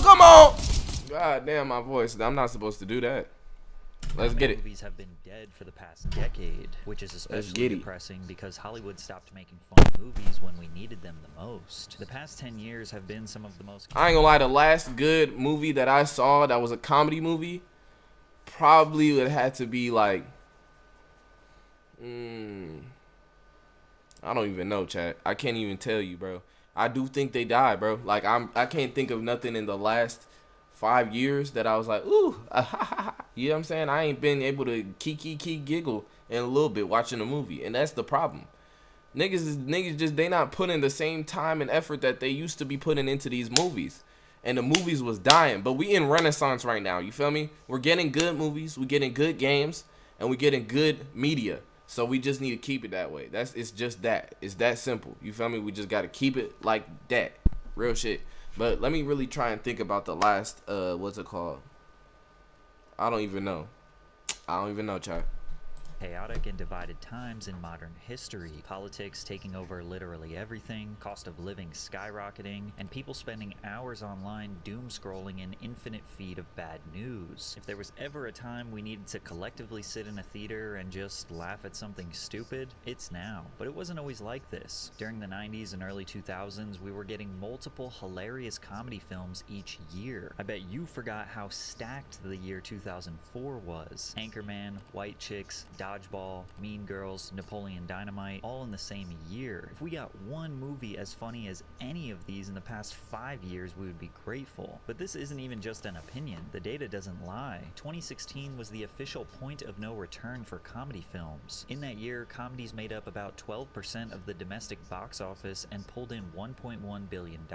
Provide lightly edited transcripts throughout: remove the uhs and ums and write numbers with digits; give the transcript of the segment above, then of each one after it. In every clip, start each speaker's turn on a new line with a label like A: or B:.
A: Come on. God damn my voice. I'm not supposed to do that. Let's get it.
B: Movies have been dead for the past decade, which is especially
A: get it.
B: depressing because Hollywood stopped making fun movies when we needed them the most. The past 10 years have been some of the most...
A: I ain't gonna lie, the last good movie that I saw that was a comedy movie probably would have to be like... I don't even know, chat. I can't even tell you, bro. I do think they died, bro. Like, I can't think of nothing in the last 5 years that I was like, ooh, you know what I'm saying? I ain't been able to giggle in a little bit watching a movie, and that's the problem. Niggas just, they not putting the same time and effort that they used to be putting into these movies. And the movies was dying, but we in renaissance right now, you feel me? We're getting good movies, we getting good games, and we getting good media. So we just need to keep it that way. It's just that. It's that simple. You feel me? We just got to keep it like that. Real shit. But let me really try and think about the last, what's it called? I don't even know, chat.
B: Chaotic and divided times in modern history, politics taking over literally everything, cost of living skyrocketing, and people spending hours online doom scrolling an infinite feed of bad news. If there was ever a time we needed to collectively sit in a theater and just laugh at something stupid, it's now. But it wasn't always like this. During the 90s and early 2000s, we were getting multiple hilarious comedy films each year. I bet you forgot how stacked the year 2004 was. Anchorman, White Chicks, Dodgeball, Mean Girls, Napoleon Dynamite, all in the same year. If we got one movie as funny as any of these in the past 5 years, we would be grateful. But this isn't even just an opinion. The data doesn't lie. 2016 was the official point of no return for comedy films. In that year, comedies made up about 12% of the domestic box office and pulled in $1.1 billion.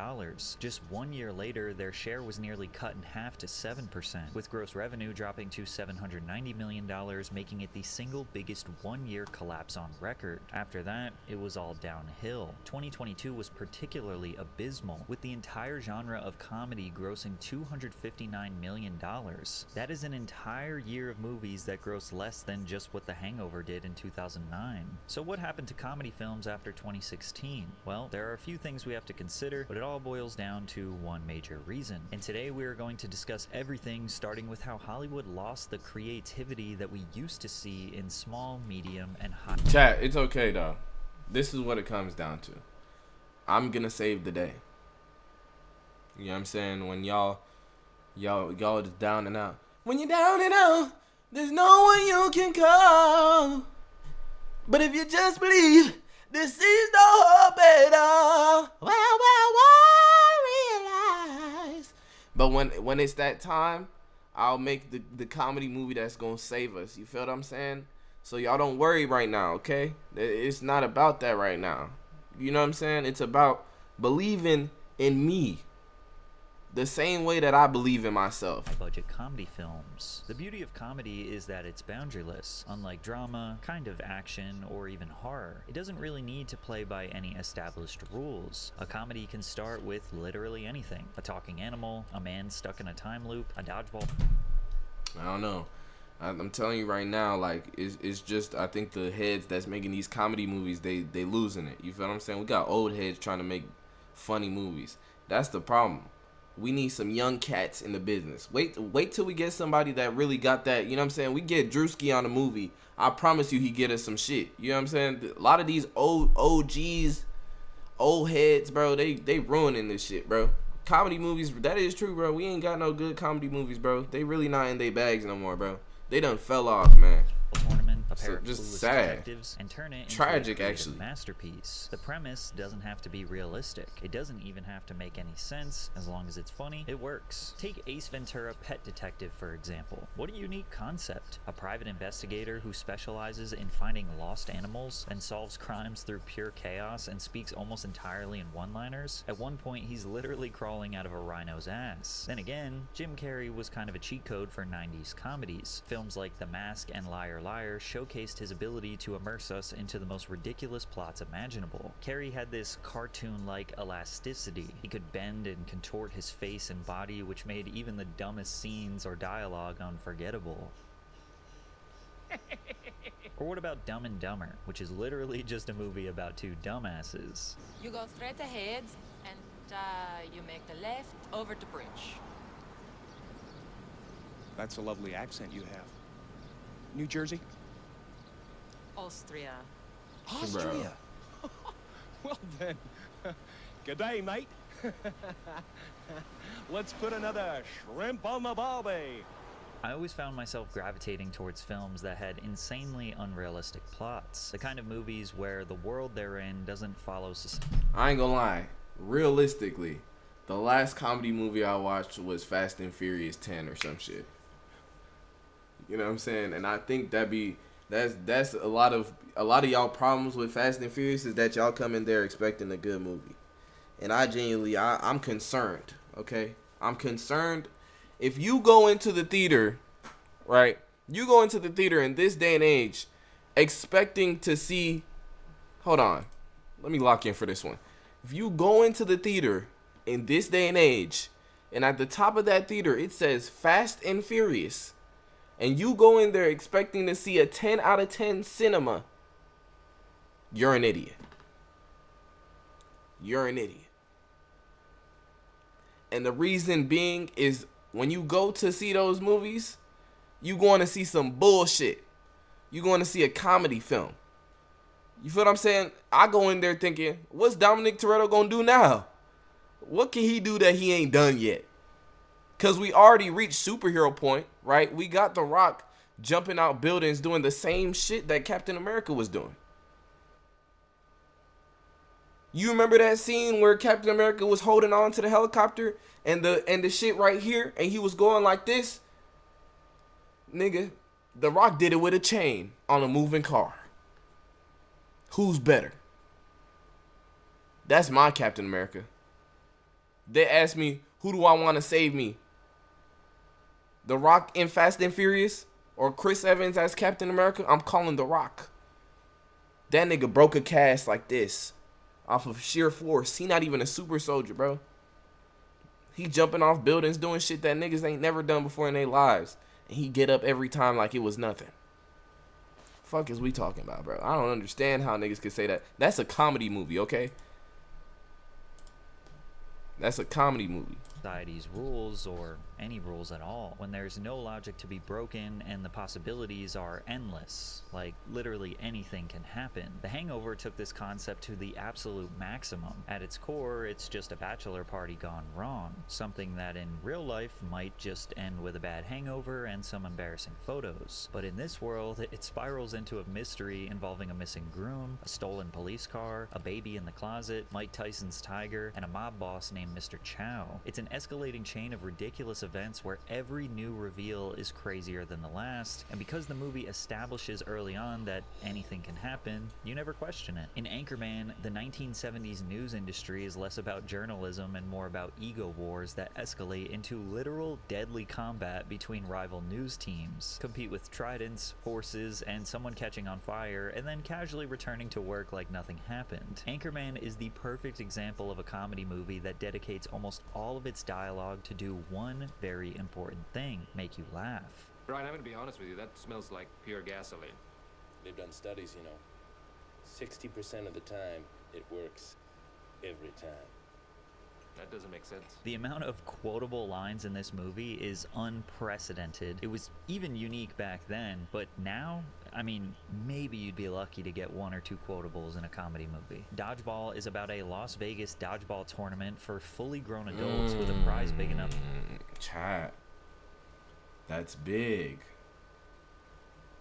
B: Just 1 year later, their share was nearly cut in half to 7%, with gross revenue dropping to $790 million, making it the single biggest one-year collapse on record. After that, it was all downhill. 2022 was particularly abysmal, with the entire genre of comedy grossing $259 million. That is an entire year of movies that grossed less than just what The Hangover did in 2009. So what happened to comedy films after 2016? Well, there are a few things we have to consider, but it all boils down to one major reason. And today we are going to discuss everything, starting with how Hollywood lost the creativity that we used to see in small, medium, and high.
A: Chat, it's okay though. This is what it comes down to. I'm gonna save the day. You know what I'm saying? When y'all just down and out. When you're down and out, there's no one you can call. But if you just believe, this is no hope at all. Well, realize. But when it's that time, I'll make the comedy movie that's gonna save us. You feel what I'm saying? So y'all don't worry right now, okay? It's not about that right now. You know what I'm saying? It's about believing in me the same way that I believe in myself.
B: Budget comedy films. The beauty of comedy is that it's boundaryless. Unlike drama, kind of action, or even horror, it doesn't really need to play by any established rules. A comedy can start with literally anything. A talking animal, a man stuck in a time loop, a dodgeball.
A: I don't know. I'm telling you right now, like, it's just, I think the heads that's making these comedy movies, they losing it. You feel what I'm saying? We got old heads trying to make funny movies. That's the problem. We need some young cats in the business. Wait till we get somebody that really got that. You know what I'm saying? We get Drewski on a movie. I promise you he get us some shit. You know what I'm saying? A lot of these old OGs, old heads, bro, they ruining this shit, bro. Comedy movies, that is true, bro. We ain't got no good comedy movies, bro. They really not in their bags no more, bro. They done fell off, man.
B: Tournament, a pair
A: So
B: of
A: just
B: clueless
A: sad.
B: detectives, and turn it into
A: Tragic,
B: a creative
A: actually.
B: masterpiece. The premise doesn't have to be realistic. It doesn't even have to make any sense. As long as it's funny, it works. Take Ace Ventura: Pet Detective, for example. What a unique concept. A private investigator who specializes in finding lost animals and solves crimes through pure chaos and speaks almost entirely in one-liners. At one point, he's literally crawling out of a rhino's ass. Then again, Jim Carrey was kind of a cheat code for 90s comedies. Films like The Mask and Liar Liar showcased his ability to immerse us into the most ridiculous plots imaginable. Carrey had this cartoon-like elasticity. He could bend and contort his face and body, which made even the dumbest scenes or dialogue unforgettable. Or what about Dumb and Dumber, which is literally just a movie about two dumbasses?
C: You go straight ahead and you make the left over the bridge.
D: That's a lovely accent you have. New Jersey?
C: Austria.
D: Austria? Well then, good day, mate. Let's put another shrimp on the barbie.
B: I always found myself gravitating towards films that had insanely unrealistic plots. The kind of movies where the world they're in doesn't follow society.
A: I ain't gonna lie. Realistically, the last comedy movie I watched was Fast and Furious 10 or some shit. You know what I'm saying? And I think that's a lot of y'all problems with Fast and Furious is that y'all come in there expecting a good movie. And I'm concerned, okay? I'm concerned. If you go into the theater, right? You go into the theater in this day and age expecting to see... Hold on. Let me lock in for this one. If you go into the theater in this day and age, and at the top of that theater it says Fast and Furious, and you go in there expecting to see a 10 out of 10 cinema, you're an idiot. You're an idiot. And the reason being is when you go to see those movies, you going to see some bullshit. You going to see a comedy film. You feel what I'm saying? I go in there thinking, what's Dominic Toretto going to do now? What can he do that he ain't done yet? Because we already reached superhero point, right? We got The Rock jumping out buildings doing the same shit that Captain America was doing. You remember that scene where Captain America was holding on to the helicopter and the shit right here and he was going like this? Nigga, The Rock did it with a chain on a moving car. Who's better? That's my Captain America. They asked me, who do I want to save me? The Rock in Fast and Furious or Chris Evans as Captain America? I'm calling The Rock. That nigga broke a cast like this off of sheer force. He not even a super soldier, bro. He jumping off buildings doing shit that niggas ain't never done before in their lives. And he get up every time like it was nothing. Fuck is we talking about, bro? I don't understand how niggas can say that. That's a comedy movie, okay? That's a comedy movie.
B: Society's rules, or any rules at all, when there's no logic to be broken and the possibilities are endless. Like, literally anything can happen. The Hangover took this concept to the absolute maximum. At its core, it's just a bachelor party gone wrong. Something that in real life might just end with a bad hangover and some embarrassing photos. But in this world, it spirals into a mystery involving a missing groom, a stolen police car, a baby in the closet, Mike Tyson's tiger, and a mob boss named Mr. Chow. It's an escalating chain of ridiculous events where every new reveal is crazier than the last, and because the movie establishes early on that anything can happen, you never question it. In Anchorman, the 1970s news industry is less about journalism and more about ego wars that escalate into literal deadly combat between rival news teams, compete with tridents, horses, and someone catching on fire, and then casually returning to work like nothing happened. Anchorman is the perfect example of a comedy movie that dedicates almost all of its dialogue to do one very important thing: make you laugh.
E: Brian, I'm gonna be honest with you, that smells like pure gasoline.
F: They've done studies, 60% of the time, it works every time.
E: That doesn't make sense.
B: The amount of quotable lines in this movie is unprecedented. It was even unique back then, but now, I mean, maybe you'd be lucky to get one or two quotables in a comedy movie. Dodgeball is about a Las Vegas dodgeball tournament for fully grown adults with a prize big enough.
A: Chat. That's big.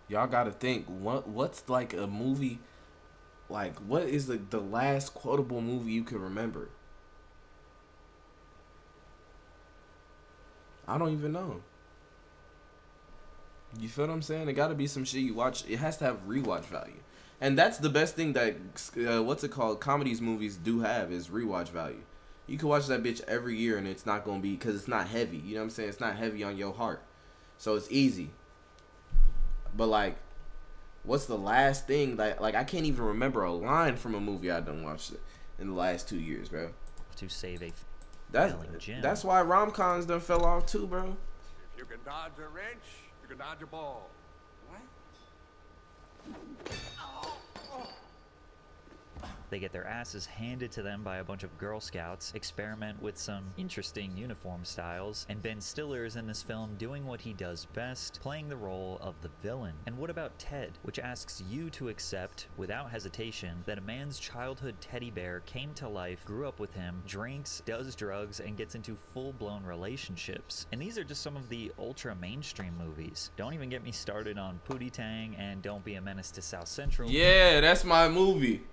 A: Y'all gotta think, what's like a movie, like what is the last quotable movie you can remember? I don't even know. You feel what I'm saying? It gotta be some shit you watch. It has to have rewatch value. And that's the best thing that, comedies movies do have is rewatch value. You can watch that bitch every year and it's not gonna be, because it's not heavy. You know what I'm saying? It's not heavy on your heart. So it's easy. But like, what's the last thing that, like, I can't even remember a line from a movie I done watched in the last 2 years, bro.
B: To save a
A: that's why rom-coms done fell off too, bro.
G: If you can dodge a wrench, you can dodge a ball. What?
B: They They get their asses handed to them by a bunch of Girl Scouts, experiment with some interesting uniform styles, and Ben Stiller is in this film doing what he does best, playing the role of the villain. And what about Ted, which asks you to accept, without hesitation, that a man's childhood teddy bear came to life, grew up with him, drinks, does drugs, and gets into full-blown relationships. And these are just some of the ultra-mainstream movies. Don't even get me started on Pootie Tang and Don't Be a Menace to South Central.
A: Yeah, that's my movie.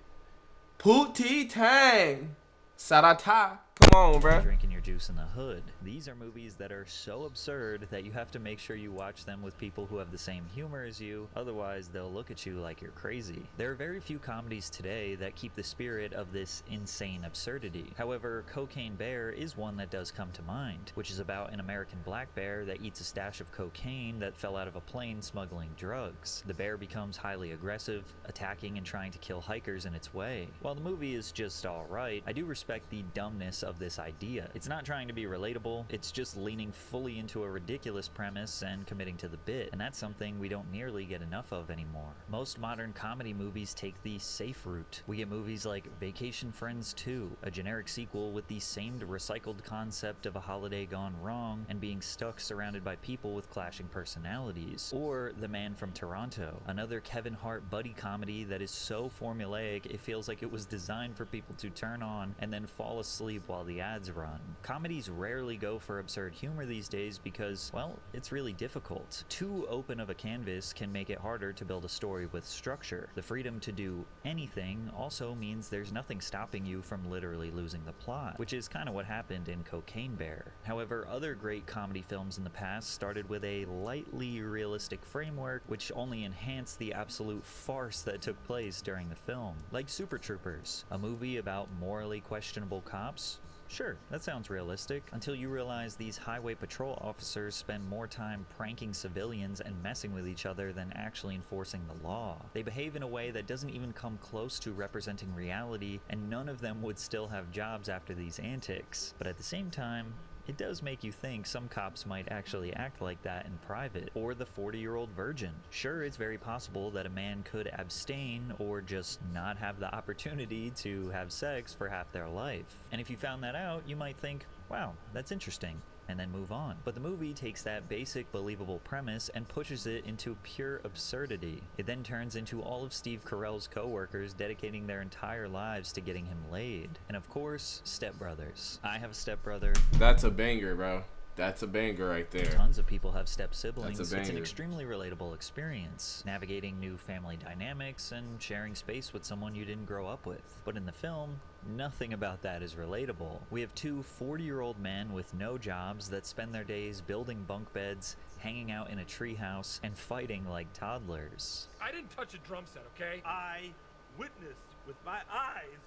A: Pootie Tang. Sarata. Come on, bro.
B: Drinking your juice in the hood. These are movies that are so absurd that you have to make sure you watch them with people who have the same humor as you, otherwise they'll look at you like you're crazy. There are very few comedies today that keep the spirit of this insane absurdity. However, Cocaine Bear is one that does come to mind, which is about an American black bear that eats a stash of cocaine that fell out of a plane smuggling drugs. The bear becomes highly aggressive, attacking and trying to kill hikers in its way. While the movie is just alright, I do respect the dumbness of this idea. It's not trying to be relatable, it's just leaning fully into a ridiculous premise and committing to the bit, and that's something we don't nearly get enough of anymore. Most modern comedy movies take the safe route. We get movies like Vacation Friends 2, a generic sequel with the same recycled concept of a holiday gone wrong and being stuck surrounded by people with clashing personalities, or The Man from Toronto, another Kevin Hart buddy comedy that is so formulaic it feels like it was designed for people to turn on and then fall asleep while the ads run. Comedies rarely go for absurd humor these days because, well, it's really difficult. Too open of a canvas can make it harder to build a story with structure. The freedom to do anything also means there's nothing stopping you from literally losing the plot, which is kind of what happened in Cocaine Bear. However, other great comedy films in the past started with a lightly realistic framework which only enhanced the absolute farce that took place during the film. Like Super Troopers, a movie about morally questionable cops. Sure, that sounds realistic, until you realize these highway patrol officers spend more time pranking civilians and messing with each other than actually enforcing the law. They behave in a way that doesn't even come close to representing reality, and none of them would still have jobs after these antics. But at the same time, it does make you think some cops might actually act like that in private. Or the 40-year-old virgin. Sure, it's very possible that a man could abstain or just not have the opportunity to have sex for half their life. And if you found that out, you might think, wow, that's interesting, and then move on. But the movie takes that basic believable premise and pushes it into pure absurdity. It then turns into all of Steve Carell's co-workers dedicating their entire lives to getting him laid. And of course, stepbrothers. I have a stepbrother.
A: That's a banger, bro. That's a banger right there.
B: Tons of people have step siblings.
A: That's a
B: It's an
A: banger.
B: extremely relatable experience, navigating new family dynamics and sharing space with someone you didn't grow up with. But in the film, nothing about that is relatable. We have two 40-year-old men with no jobs that spend their days building bunk beds, hanging out in a treehouse, and fighting like toddlers.
H: I didn't touch a drum set, okay? I witnessed with my eyes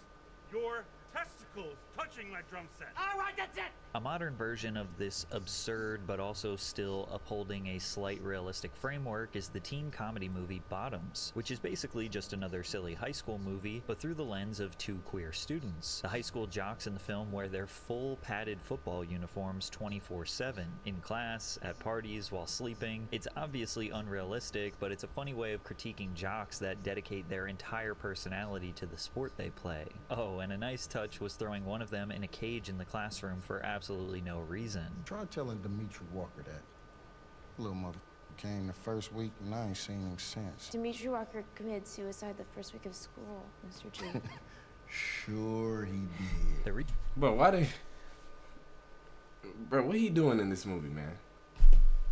H: your testicles touching my drum set. All right, that's it!
B: A modern version of this absurd but also still upholding a slight realistic framework is the teen comedy movie Bottoms, which is basically just another silly high school movie, but through the lens of two queer students. The high school jocks in the film wear their full padded football uniforms 24/7, in class, at parties, while sleeping. It's obviously unrealistic, but it's a funny way of critiquing jocks that dedicate their entire personality to the sport they play. Oh, and a nice touch was throwing one of them in a cage in the classroom for absolutely no reason.
I: Try telling Dimitri Walker that. Little mother came the first week and I ain't seen him since.
J: Dimitri Walker committed suicide the first week of school, Mr. G.
I: Sure he did.
A: Bro, why they... Bro, what he doing in this movie, man?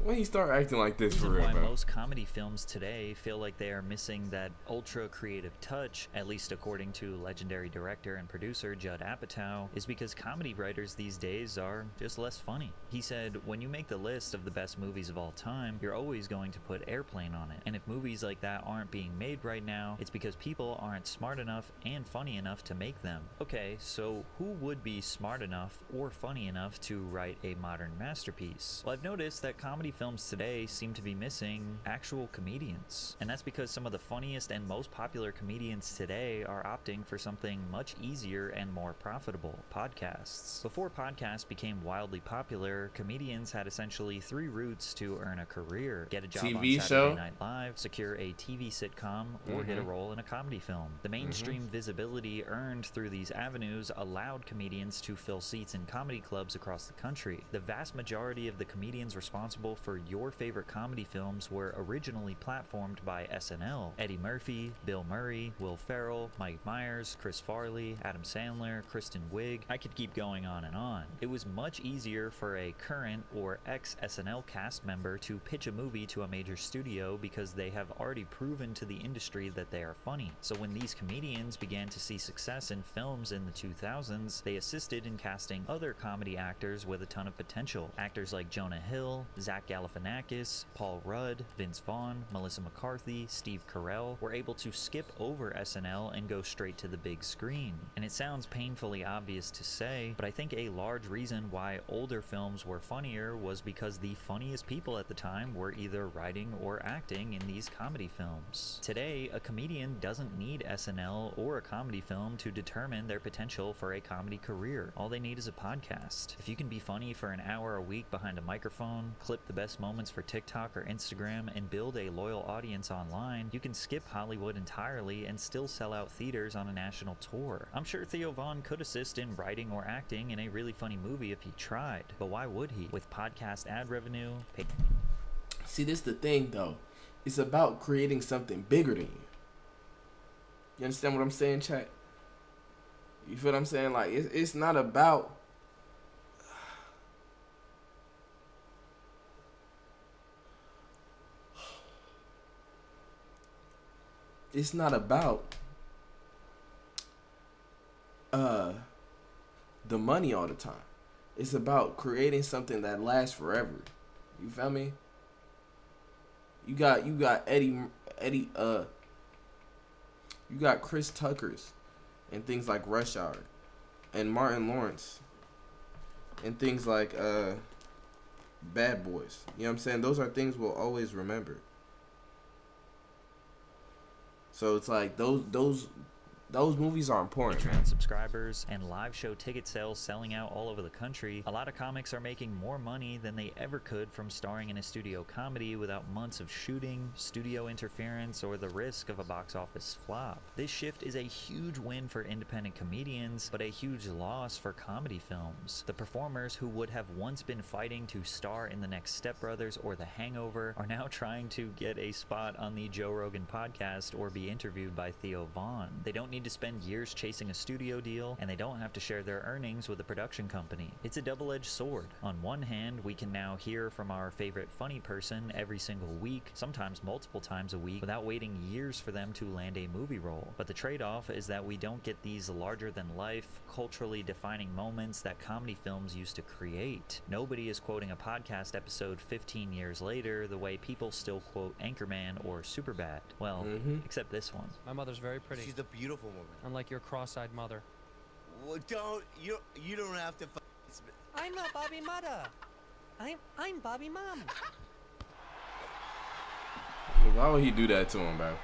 A: When he start acting like this for real,
B: why
A: bro?
B: most comedy films today feel like they are missing that ultra creative touch, at least according to legendary director and producer Judd Apatow, is because comedy writers these days are just less funny. He said, when you make the list of the best movies of all time, you're always going to put Airplane on it. And if movies like that aren't being made right now, it's because people aren't smart enough and funny enough to make them. Okay, so who would be smart enough or funny enough to write a modern masterpiece? Well, I've noticed that comedy films today seem to be missing actual comedians. And that's because some of the funniest and most popular comedians today are opting for something much easier and more profitable: podcasts. Before podcasts became wildly popular, comedians had essentially 3 routes to earn a career: get a job
A: TV
B: on
A: show?
B: Saturday Night Live, secure a TV sitcom, or get a role in a comedy film. The mainstream visibility earned through these avenues allowed comedians to fill seats in comedy clubs across the country. The vast majority of the comedians responsible for your favorite comedy films were originally platformed by SNL. Eddie Murphy, Bill Murray, Will Ferrell, Mike Myers, Chris Farley, Adam Sandler, Kristen Wiig. I could keep going on and on. It was much easier for a current or ex-SNL cast member to pitch a movie to a major studio because they have already proven to the industry that they are funny. So when these comedians began to see success in films in the 2000s, they assisted in casting other comedy actors with a ton of potential. Actors like Jonah Hill, Zach Galifianakis, Paul Rudd, Vince Vaughn, Melissa McCarthy, Steve Carell were able to skip over SNL and go straight to the big screen. And it sounds painfully obvious to say, but I think a large reason why older films were funnier was because the funniest people at the time were either writing or acting in these comedy films. Today, a comedian doesn't need SNL or a comedy film to determine their potential for a comedy career. All they need is a podcast. If you can be funny for an hour a week behind a microphone, clip the best moments for TikTok or Instagram, and build a loyal audience online, you can skip Hollywood entirely and still sell out theaters on a national tour. I'm sure Theo Von could assist in writing or acting in a really funny movie if he tried, but why would he? With podcast ad revenue,
A: See, this is the thing, though. It's about creating something bigger than you. You understand what I'm saying, chat? You feel what I'm saying? Like, it's not about... It's not about the money all the time. It's about creating something that lasts forever. You feel me? You got you got Chris Tuckers and things like Rush Hour and Martin Lawrence and things like Bad Boys. You know what I'm saying? Those are things we'll always remember. So it's like those movies are important.
B: Patreon subscribers and live show ticket sales selling out all over the country, a lot of comics are making more money than they ever could from starring in a studio comedy without months of shooting, studio interference, or the risk of a box office flop. This shift is a huge win for independent comedians, but a huge loss for comedy films. The performers who would have once been fighting to star in the next Step Brothers or The Hangover are now trying to get a spot on the Joe Rogan podcast or be interviewed by Theo Von. They don't need to spend years chasing a studio deal, and they don't have to share their earnings with a production company. It's a double-edged sword. On one hand, we can now hear from our favorite funny person every single week, sometimes multiple times a week, without waiting years for them to land a movie role. But the trade-off is that we don't get these larger-than-life, culturally defining moments that comedy films used to create. Nobody is quoting a podcast episode 15 years later the way people still quote Anchorman or Superbad. Well, except this one.
K: My mother's very pretty.
L: She's a beautiful woman.
K: Unlike your cross-eyed mother.
L: Well, you don't have to.
K: I'm not Bobby Mother. I'm Bobby Mom.
A: Why would he do that to him, bro?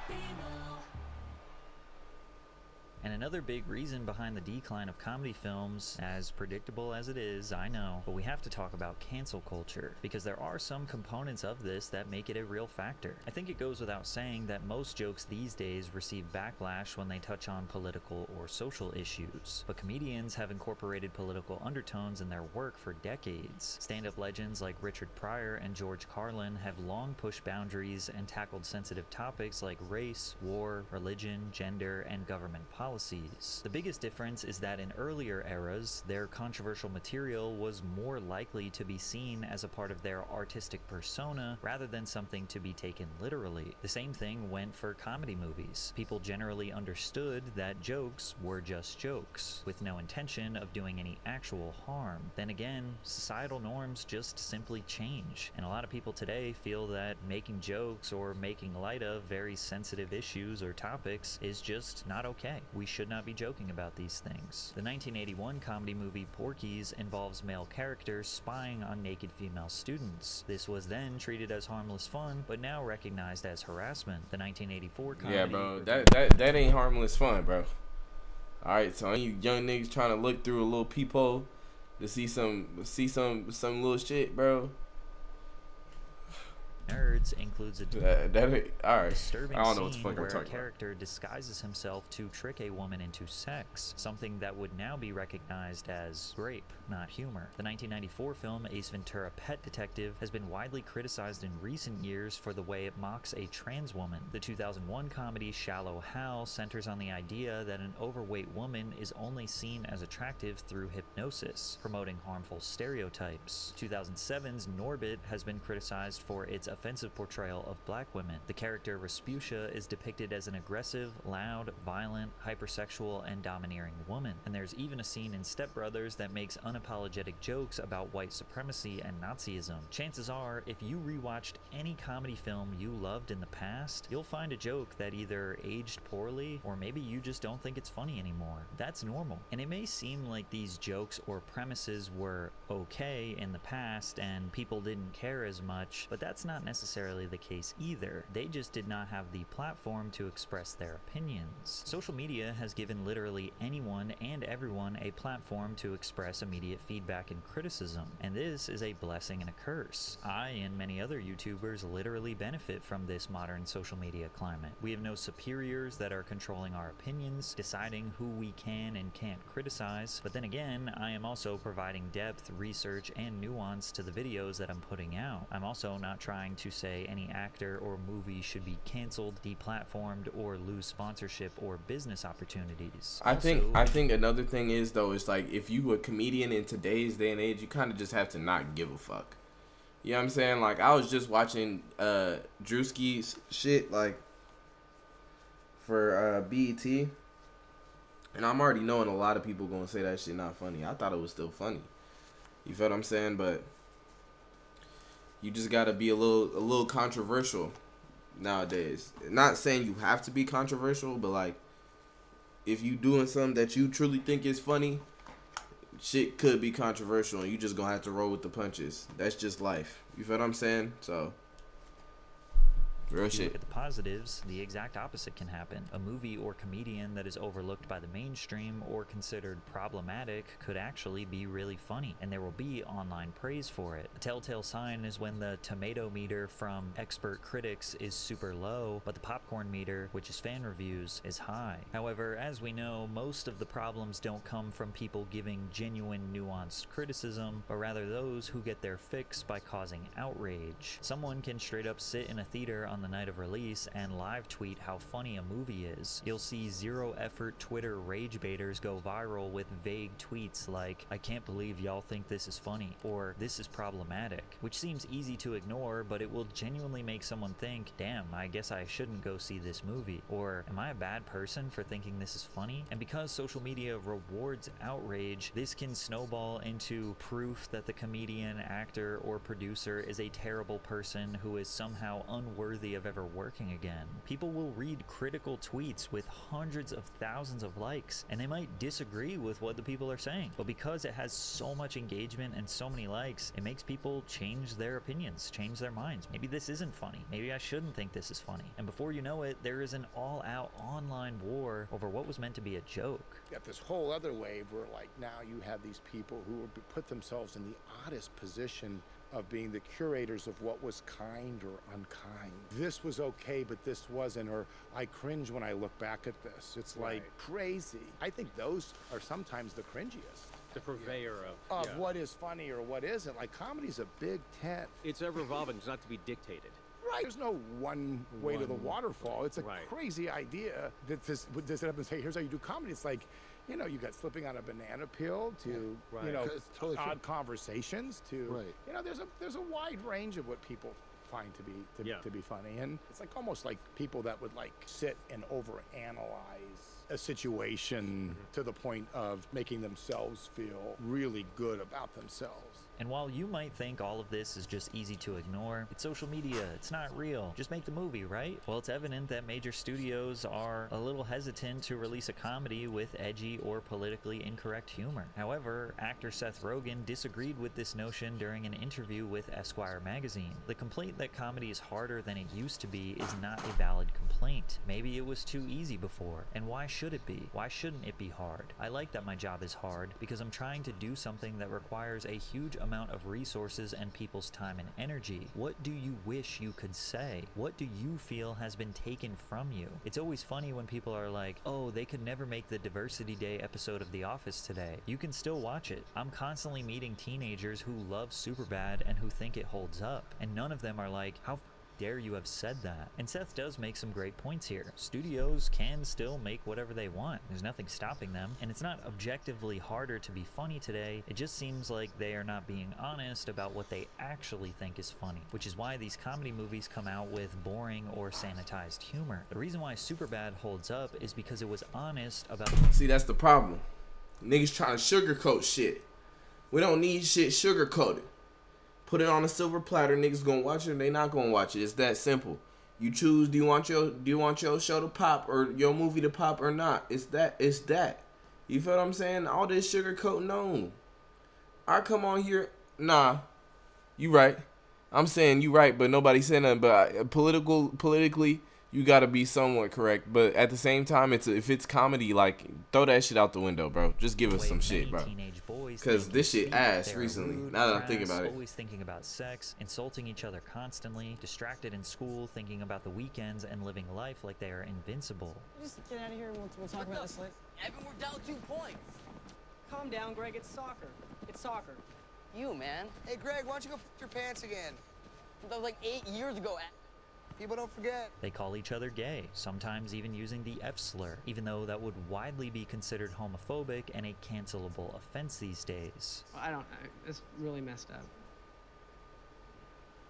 B: And another big reason behind the decline of comedy films, as predictable as it is, I know, but we have to talk about cancel culture, because there are some components of this that make it a real factor. I think it goes without saying that most jokes these days receive backlash when they touch on political or social issues, but comedians have incorporated political undertones in their work for decades. Stand-up legends like Richard Pryor and George Carlin have long pushed boundaries and tackled sensitive topics like race, war, religion, gender, and government policy. The biggest difference is that in earlier eras, their controversial material was more likely to be seen as a part of their artistic persona rather than something to be taken literally. The same thing went for comedy movies. People generally understood that jokes were just jokes, with no intention of doing any actual harm. Then again, societal norms just simply change, and a lot of people today feel that making jokes or making light of very sensitive issues or topics is just not okay. we should not be joking about these things. The 1981 comedy movie Porky's involves male characters spying on naked female students. This was then treated as harmless fun, but now recognized as harassment. The 1984 comedy...
A: Yeah, bro, that ain't harmless fun, bro. Alright, so you young niggas trying to look through a little peephole to see some little shit, bro.
B: Nerds includes a disturbing scene where a character disguises himself to trick a woman into sex, something that would now be recognized as rape, not humor. The 1994 film Ace Ventura: Pet Detective has been widely criticized in recent years for the way it mocks a trans woman. The 2001 comedy Shallow Hal centers on the idea that an overweight woman is only seen as attractive through hypnosis, promoting harmful stereotypes. 2007's Norbit has been criticized for its offensive portrayal of black women. The character Rasputia is depicted as an aggressive, loud, violent, hypersexual, and domineering woman. And there's even a scene in Step Brothers that makes unapologetic jokes about white supremacy and Nazism. Chances are, if you rewatched any comedy film you loved in the past, you'll find a joke that either aged poorly or maybe you just don't think it's funny anymore. That's normal. And it may seem like these jokes or premises were okay in the past and people didn't care as much, but that's not necessarily the case either. They just did not have the platform to express their opinions. Social media has given literally anyone and everyone a platform to express immediate feedback and criticism, and this is a blessing and a curse. I and many other YouTubers literally benefit from this modern social media climate. We have no superiors that are controlling our opinions, deciding who we can and can't criticize, but then again, I am also providing depth, research, and nuance to the videos that I'm putting out. I'm also not trying to say any actor or movie should be canceled, deplatformed, or lose sponsorship or business opportunities.
A: I think another thing is though, is like if you a comedian in today's day and age, you kind of just have to not give a fuck. You know what I'm saying? Like I was just watching Drewski's shit like for BET, and I'm already knowing a lot of people gonna say that shit not funny. I thought it was still funny. You feel what I'm saying? But you just gotta be a little controversial nowadays. Not saying you have to be controversial, but like if you doing something that you truly think is funny, shit could be controversial, and you just gonna have to roll with the punches. That's just life. You feel what I'm saying? So real
B: if you
A: shit.
B: look at the positives, the exact opposite can happen. A movie or comedian that is overlooked by the mainstream or considered problematic could actually be really funny, and there will be online praise for it. A telltale sign is when the tomato meter from expert critics is super low, but the popcorn meter, which is fan reviews, is high. However, as we know, most of the problems don't come from people giving genuine, nuanced criticism, but rather those who get their fix by causing outrage. Someone can straight up sit in a theater on the night of release and live tweet how funny a movie is. You'll see zero effort Twitter rage baiters go viral with vague tweets like, "I can't believe y'all think this is funny," or "this is problematic," which seems easy to ignore, but it will genuinely make someone think, "Damn, I guess I shouldn't go see this movie," or "Am I a bad person for thinking this is funny?" And because social media rewards outrage, this can snowball into proof that the comedian, actor, or producer is a terrible person who is somehow unworthy of ever working again. People will read critical tweets with hundreds of thousands of likes, and they might disagree with what the people are saying, but because it has so much engagement and so many likes, it makes people change their opinions, change their minds. Maybe this isn't funny. Maybe I shouldn't think this is funny. And before you know it, there is an all-out online war over what was meant to be a joke.
M: You got this whole other wave where, like, now you have these people who put themselves in the oddest position of being the curators of what was kind or unkind. This was okay, but this wasn't, or I cringe when I look back at this. It's like crazy. I think those are sometimes the cringiest.
N: The purveyor
M: of what is funny or what isn't. Like, comedy's a big tent.
N: It's ever evolving. It's not to be dictated.
M: Right. There's no one way to the waterfall. It's a crazy idea that this set up and say, here's how you do comedy. It's like, you know, you got slipping on a banana peel to, you know, totally odd conversations to, you know, there's a wide range of what people find to be funny. And it's like almost like people that would like sit and overanalyze a situation to the point of making themselves feel really good about themselves.
B: And while you might think all of this is just easy to ignore, it's social media, it's not real, just make the movie, right? Well, it's evident that major studios are a little hesitant to release a comedy with edgy or politically incorrect humor. However, actor Seth Rogen disagreed with this notion during an interview with Esquire magazine. The complaint that comedy is harder than it used to be is not a valid complaint. Maybe it was too easy before, and why should it be? Why shouldn't it be hard? I like that my job is hard because I'm trying to do something that requires a huge amount of resources and people's time and energy. What do you wish you could say? What do you feel has been taken from you? It's always funny when people are like, oh, they could never make the Diversity Day episode of The Office today. You can still watch it. I'm constantly meeting teenagers who love Superbad and who think it holds up, and none of them are like, how dare you have said that? And Seth does make some great points here. Studios can still make whatever they want. There's nothing stopping them. And it's not objectively harder to be funny today. It just seems like they are not being honest about what they actually think is funny, which is why these comedy movies come out with boring or sanitized humor. The reason why Superbad holds up is because it was honest about...
A: See, that's the problem. Niggas trying to sugarcoat shit. We don't need shit sugarcoated. Put it on a silver platter, niggas gonna watch it or they not gonna watch it. It's that simple. You choose, do you want your show to pop or your movie to pop or not? It's that. You feel what I'm saying? All this sugarcoat, no. I come on here, nah. You right. I'm saying you right, but nobody said nothing. But politically, you gotta be somewhat correct. But at the same time, if it's comedy, like, throw that shit out the window, bro. Just give us some shit, bro. Because this shit ass recently. Now that I'm thinking about it.
B: Always thinking about sex, insulting each other constantly, distracted in school, thinking about the weekends, and living life like they are invincible.
K: Just get out of here and we'll talk about this later.
C: Evan, we're down 2 points.
K: Calm down, Greg. It's soccer. It's soccer.
C: You, man.
O: Hey, Greg, why don't you go your pants again?
C: That was like 8 years ago.
O: People don't forget.
B: They call each other gay, sometimes even using the F slur, even though that would widely be considered homophobic and a cancelable offense these days.
K: It's really messed up.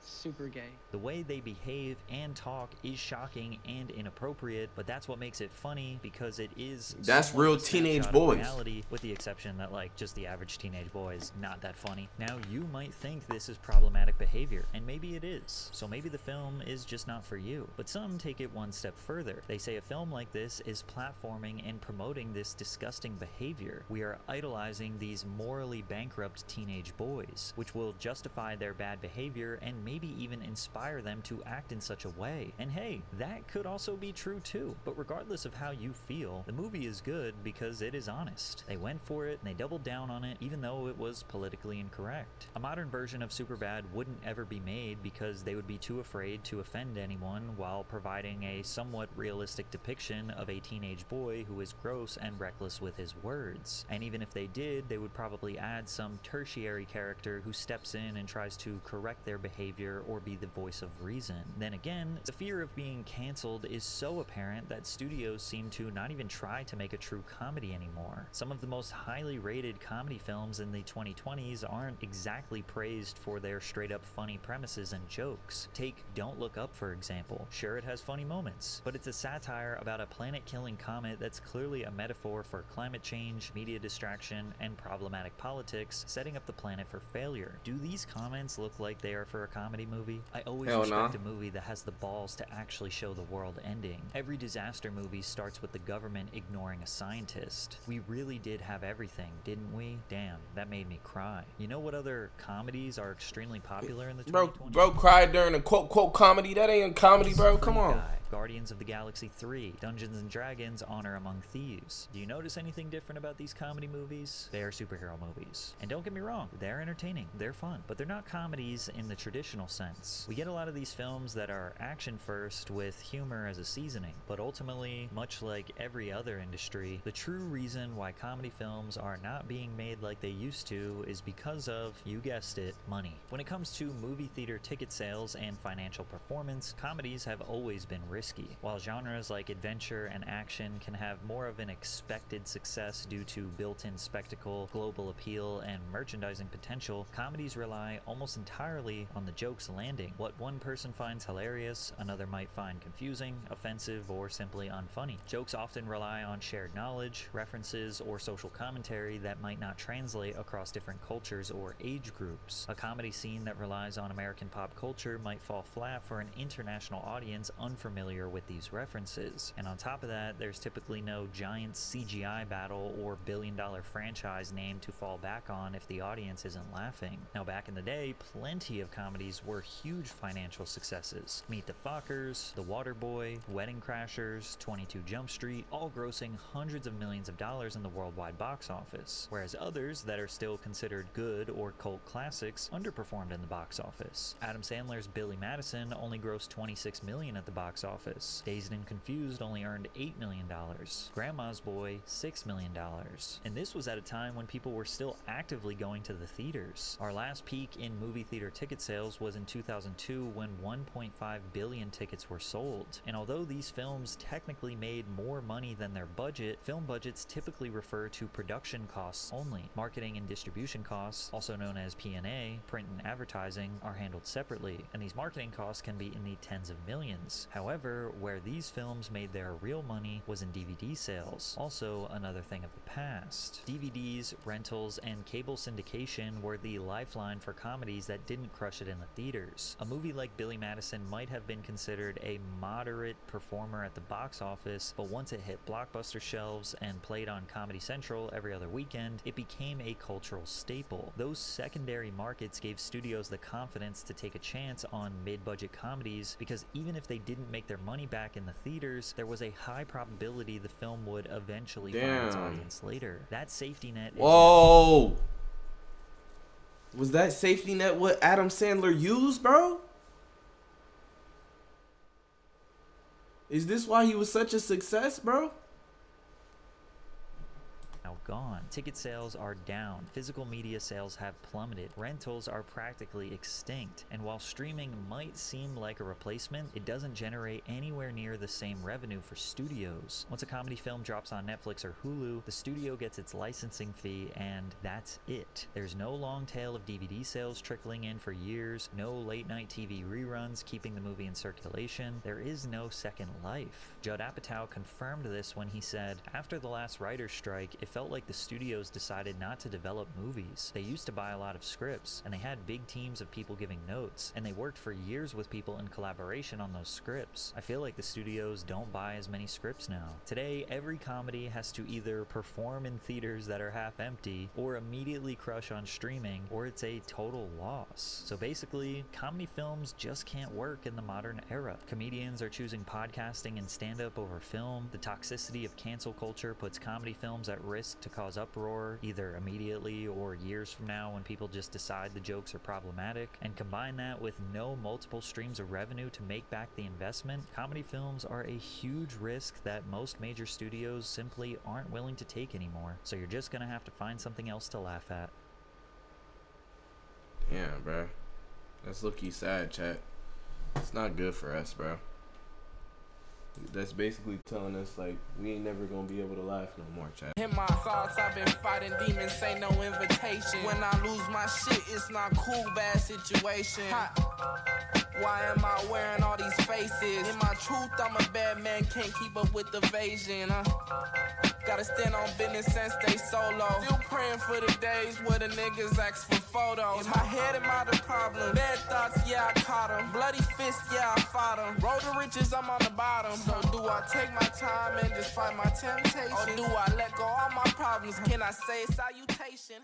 K: Super gay.
B: The way they behave and talk is shocking and inappropriate, but that's what makes it funny because it is
A: that's real teenage boys.
B: Reality, with the exception that like just the average teenage boy is not that funny. Now you might think this is problematic behavior, and maybe it is. So maybe the film is just not for you. But some take it one step further. They say a film like this is platforming and promoting this disgusting behavior. We are idolizing these morally bankrupt teenage boys, which will justify their bad behavior and maybe even inspire them to act in such a way. And hey, that could also be true too. But regardless of how you feel, the movie is good because it is honest. They went for it and they doubled down on it even though it was politically incorrect. A modern version of Superbad wouldn't ever be made because they would be too afraid to offend anyone while providing a somewhat realistic depiction of a teenage boy who is gross and reckless with his words. And even if they did, they would probably add some tertiary character who steps in and tries to correct their behavior or be the voice of reason. Then again, the fear of being canceled is so apparent that studios seem to not even try to make a true comedy anymore. Some of the most highly rated comedy films in the 2020s aren't exactly praised for their straight up funny premises and jokes. Take Don't Look Up, for example. Sure, it has funny moments, but it's a satire about a planet-killing comet that's clearly a metaphor for climate change, media distraction, and problematic politics, setting up the planet for failure. Do these comments look like they are for a comedy movie? I always respect a movie that has the balls to actually show the world ending. Every disaster movie starts with the government ignoring a scientist. We really did have everything, didn't we? Damn, that made me cry. You know what other comedies are extremely popular in the 2020s?
A: Bro cried during a quote comedy. That ain't a comedy, bro. Come on.
B: Guardians of the Galaxy 3, Dungeons and Dragons, Honor Among Thieves. Do you notice anything different about these comedy movies? They are superhero movies. And don't get me wrong, they're entertaining, they're fun, but they're not comedies in the traditional sense. We get a lot of these films that are action first with humor as a seasoning, but ultimately, much like every other industry, the true reason why comedy films are not being made like they used to is because of, you guessed it, money. When it comes to movie theater ticket sales and financial performance, comedies have always been risky. risky. While genres like adventure and action can have more of an expected success due to built-in spectacle, global appeal, and merchandising potential, comedies rely almost entirely on the jokes landing. What one person finds hilarious, another might find confusing, offensive, or simply unfunny. Jokes often rely on shared knowledge, references, or social commentary that might not translate across different cultures or age groups. A comedy scene that relies on American pop culture might fall flat for an international audience unfamiliar with these references. And on top of that, there's typically no giant CGI battle or billion-dollar franchise name to fall back on if the audience isn't laughing. Now, back in the day, plenty of comedies were huge financial successes. Meet the Fockers, The Waterboy, Wedding Crashers, 22 Jump Street, all grossing hundreds of millions of dollars in the worldwide box office, whereas others that are still considered good or cult classics underperformed in the box office. Adam Sandler's Billy Madison only grossed $26 million at the box office. Dazed and Confused only earned $8 million. Grandma's Boy, $6 million. And this was at a time when people were still actively going to the theaters. Our last peak in movie theater ticket sales was in 2002 when 1.5 billion tickets were sold. And although these films technically made more money than their budget, film budgets typically refer to production costs only. Marketing and distribution costs, also known as P&A, print and advertising, are handled separately, and these marketing costs can be in the tens of millions. However, where these films made their real money was in DVD sales, also another thing of the past. DVDs, rentals, and cable syndication were the lifeline for comedies that didn't crush it in the theaters. A movie like Billy Madison might have been considered a moderate performer at the box office, but once it hit blockbuster shelves and played on Comedy Central every other weekend, it became a cultural staple. Those secondary markets gave studios the confidence to take a chance on mid-budget comedies because even if they didn't make their money back in the theaters, there was a high probability the film would eventually find its audience later. That safety net.
A: Whoa! Was that safety net what Adam Sandler used, bro? Is this why he was such a success, bro?
B: Now gone. Ticket sales are down. Physical media sales have plummeted. Rentals are practically extinct. And while streaming might seem like a replacement, it doesn't generate anywhere near the same revenue for studios. Once a comedy film drops on Netflix or Hulu, the studio gets its licensing fee and that's it. There's no long tail of DVD sales trickling in for years, no late night TV reruns keeping the movie in circulation. There is no second life. Judd Apatow confirmed this when he said, after the last writer's strike, it felt like the studios decided not to develop movies. They used to buy a lot of scripts, and they had big teams of people giving notes, and they worked for years with people in collaboration on those scripts. I feel like the studios don't buy as many scripts now. Today, every comedy has to either perform in theaters that are half empty, or immediately crush on streaming, or it's a total loss. So basically, comedy films just can't work in the modern era. Comedians are choosing podcasting and stand-up over film. The toxicity of cancel culture puts comedy films at risk to cause uproar, either immediately or years from now when people just decide the jokes are problematic. And combine that with no multiple streams of revenue to make back the investment, comedy films are a huge risk that most major studios simply aren't willing to take anymore. So you're just gonna have to find something else to laugh at.
A: Damn, bro. That's low-key sad, chat. It's not good for us, bro. That's basically telling us, like, we ain't never gonna be able to laugh no more, chat.
P: In my thoughts, I've been fighting demons, ain't no invitation. When I lose my shit, it's not cool, bad situation. Why am I wearing all these faces? In my truth, I'm a bad man, can't keep up with the evasion. Gotta stand on business and stay solo. Still praying for the days where the niggas ask for photos. In my head, am I the problem? Bad thoughts, yeah, I caught them. Bloody fists, yeah, I fought them. Road to riches, I'm on the bottom. So do I take my time and just fight my temptation? Or do I let go all my problems? Can I say salutation?